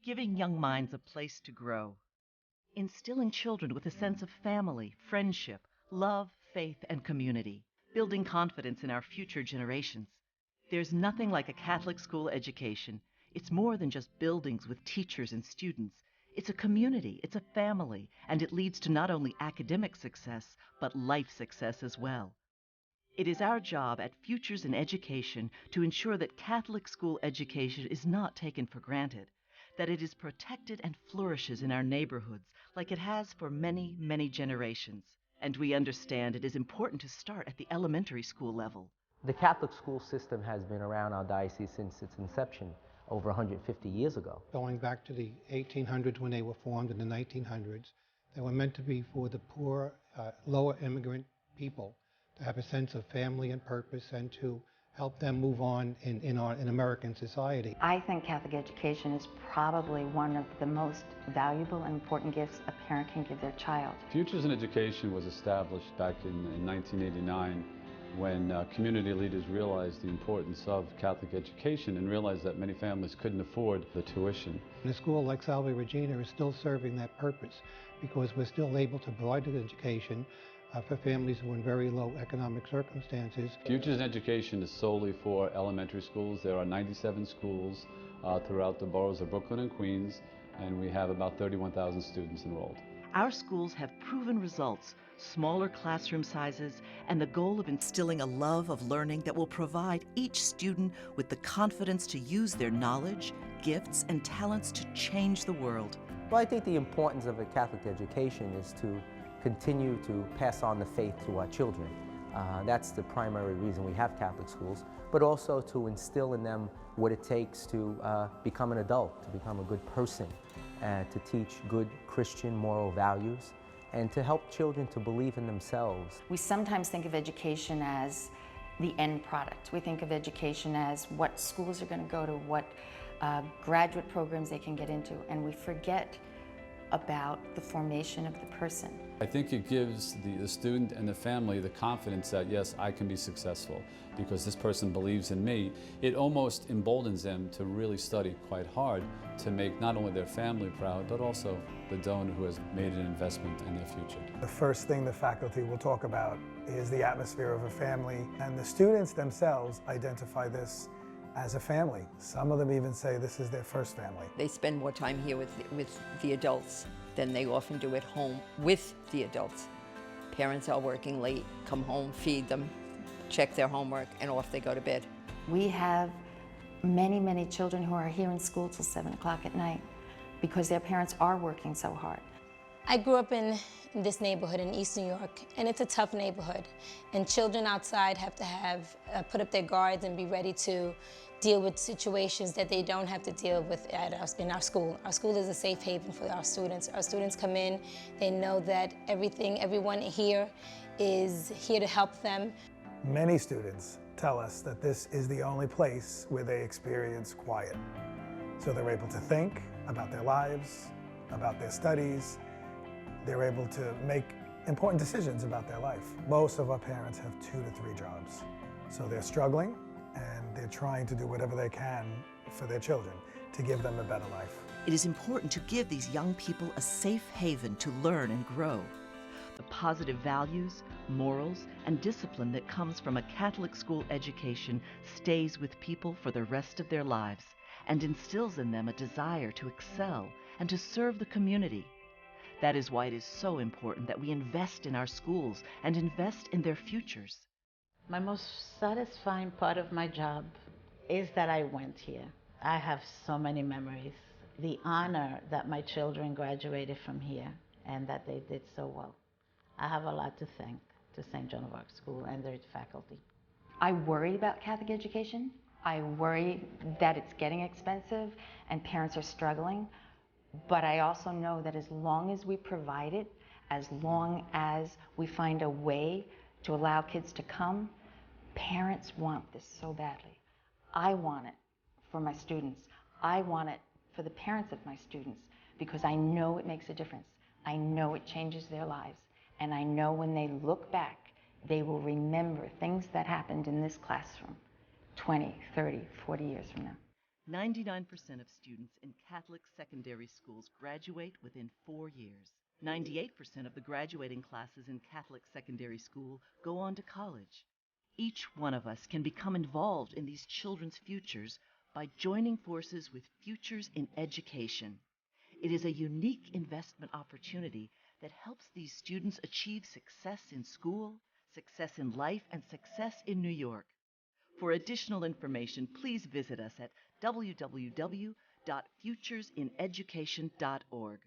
giving young minds a place to grow, instilling children with a sense of family, friendship, love, faith, and community, building confidence in our future generations. There's nothing like a Catholic school education. It's more than just buildings with teachers and students. It's a community, it's a family, and it leads to not only academic success, but life success as well. It is our job at Futures in Education to ensure that Catholic school education is not taken for granted, that it is protected and flourishes in our neighborhoods like it has for many, many generations. And we understand it is important to start at the elementary school level. The Catholic school system has been around our diocese since its inception over 150 years ago. Going back to the 1800s when they were formed in the 1900s, they were meant to be for the poor, lower immigrant people, to have a sense of family and purpose and to help them move on in American society. I think Catholic education is probably one of the most valuable and important gifts a parent can give their child. Futures in Education was established back in 1989 when community leaders realized the importance of Catholic education and realized that many families couldn't afford the tuition. And a school like Salve Regina is still serving that purpose because we're still able to provide an education for families who are in very low economic circumstances. Futures in Education is solely for elementary schools. There are 97 schools throughout the boroughs of Brooklyn and Queens, and we have about 31,000 students enrolled. Our schools have proven results, smaller classroom sizes, and the goal of instilling a love of learning that will provide each student with the confidence to use their knowledge, gifts, and talents to change the world. Well, I think the importance of a Catholic education is to continue to pass on the faith to our children. That's the primary reason we have Catholic schools, but also to instill in them what it takes to become an adult, to become a good person, to teach good Christian moral values, and to help children to believe in themselves. We sometimes think of education as the end product. We think of education as what schools are going to go to, what graduate programs they can get into, and we forget about the formation of the person. I think it gives the student and the family the confidence that, yes, I can be successful because this person believes in me. It almost emboldens them to really study quite hard to make not only their family proud, but also the donor who has made an investment in their future. The first thing the faculty will talk about is the atmosphere of a family, and the students themselves identify this as a family. Some of them even say this is their first family. They spend more time here with the adults than they often do at home with the adults. Parents are working late, come home, feed them, check their homework, and off they go to bed. We have many, many children who are here in school till 7 o'clock at night because their parents are working so hard. I grew up in this neighborhood in East New York, and it's a tough neighborhood. And children outside have to put up their guards and be ready to deal with situations that they don't have to deal with in our school. Our school is a safe haven for our students. Our students come in, they know that everyone here is here to help them. Many students tell us that this is the only place where they experience quiet. So they're able to think about their lives, about their studies. They're able to make important decisions about their life. Most of our parents have 2 to 3 jobs. So they're struggling and they're trying to do whatever they can for their children to give them a better life. It is important to give these young people a safe haven to learn and grow. The positive values, morals, and discipline that comes from a Catholic school education stays with people for the rest of their lives and instills in them a desire to excel and to serve the community. That is why it is so important that we invest in our schools and invest in their futures. My most satisfying part of my job is that I went here. I have so many memories. The honor that my children graduated from here and that they did so well. I have a lot to thank to St. Joan of Arc School and their faculty. I worry about Catholic education. I worry that it's getting expensive and parents are struggling. But I also know that as long as we provide it, as long as we find a way to allow kids to come, parents want this so badly. I want it for my students. I want it for the parents of my students because I know it makes a difference. I know it changes their lives. And I know when they look back, they will remember things that happened in this classroom 20, 30, 40 years from now. 99% of students in Catholic secondary schools graduate within 4 years. 98% of the graduating classes in Catholic secondary school go on to college. Each one of us can become involved in these children's futures by joining forces with Futures in Education. It is a unique investment opportunity that helps these students achieve success in school, success in life, and success in New York. For additional information, please visit us at www.futuresineducation.org.